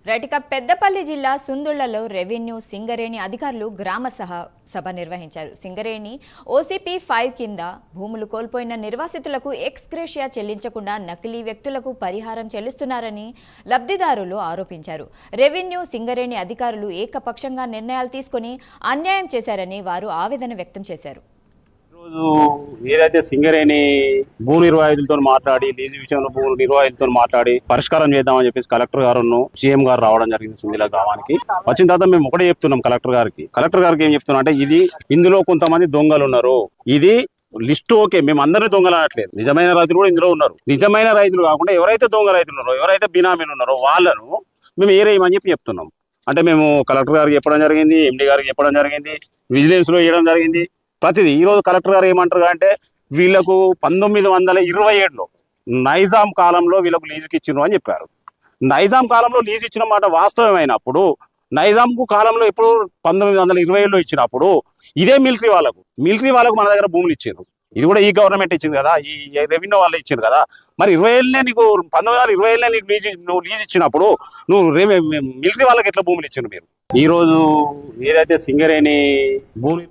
రైటిక పెద్దపల్లి జిల్లా సుందుళ్లలో రెవెన్యూ సింగరేణి అధికారులు గ్రామ సభ నిర్వహించారు. సింగరేణి ఓసీపీ 5 కింద భూములు కోల్పోయిన నిర్వాసితులకు ఎక్స్గ్రేషియా చెల్లించకుండా నకిలీ వ్యక్తులకు పరిహారం చెల్లిస్తున్నారని లబ్ధిదారులు ఆరోపించారు. రెవెన్యూ సింగరేణి అధికారులు ఏకపక్షంగా నిర్ణయాలు తీసుకుని అన్యాయం చేశారని వారు ఆవేదన వ్యక్తం చేశారు. ఏదైతే సింగరేణి భూ నిర్వాహితులతో మాట్లాడి లీజు విషయంలో భూ నిర్వాహితులతో మాట్లాడి పరిష్కారం చేద్దామని చెప్పేసి కలెక్టర్ గారు సీఎం గారు రావడం జరిగింది. సుందిల గ్రామానికి వచ్చిన తర్వాత మేము ఒకటే చెప్తున్నాం కలెక్టర్ గారికి ఏం చెప్తున్నాం అంటే ఇందులో కొంతమంది దొంగలు ఉన్నారు. ఇది లిస్టు ఓకే, మేము అందరినీ దొంగలు అనట్లేదు. నిజమైన రైతులు కూడా ఇందులో ఉన్నారు. నిజమైన రైతులు కాకుండా ఎవరైతే దొంగ రైతులు ఉన్నారో, ఎవరైతే బినామీలు ఉన్నారో వాళ్ళను మేము ఏరేయమని చెప్తున్నాం. అంటే మేము కలెక్టర్ గారికి చెప్పడం జరిగింది, ఎండి గారికి చెప్పడం జరిగింది, విజిలెన్స్ లో ఇవ్వడం జరిగింది. ప్రతిదీ ఈరోజు కలెక్టర్ గారు ఏమంటారు అంటే వీళ్ళకు 1927లో నైజాం కాలంలో వీళ్ళకు లీజుకి ఇచ్చిండ్రు అని చెప్పారు. నైజాం కాలంలో లీజు ఇచ్చిన మాట వాస్తవమైనప్పుడు నైజాంకు కాలంలో ఎప్పుడు 1927లో ఇచ్చినప్పుడు ఇదే మిలిటరీ వాళ్ళకు మన దగ్గర భూములు ఇచ్చిండ్రు. ఇది కూడా ఈ గవర్నమెంట్ ఇచ్చింది కదా, ఈ రెవెన్యూ వాళ్ళు ఇచ్చిండ్రు కదా. మరి 20 నీకు 1920 నీకు లీజ్ ఇచ్చినప్పుడు నువ్వు మిలిటరీ వాళ్ళకి ఎట్లా భూములు ఇచ్చిండ్రు మీరు? ఈ రోజు ఏదైతే సింగరేణి భూమి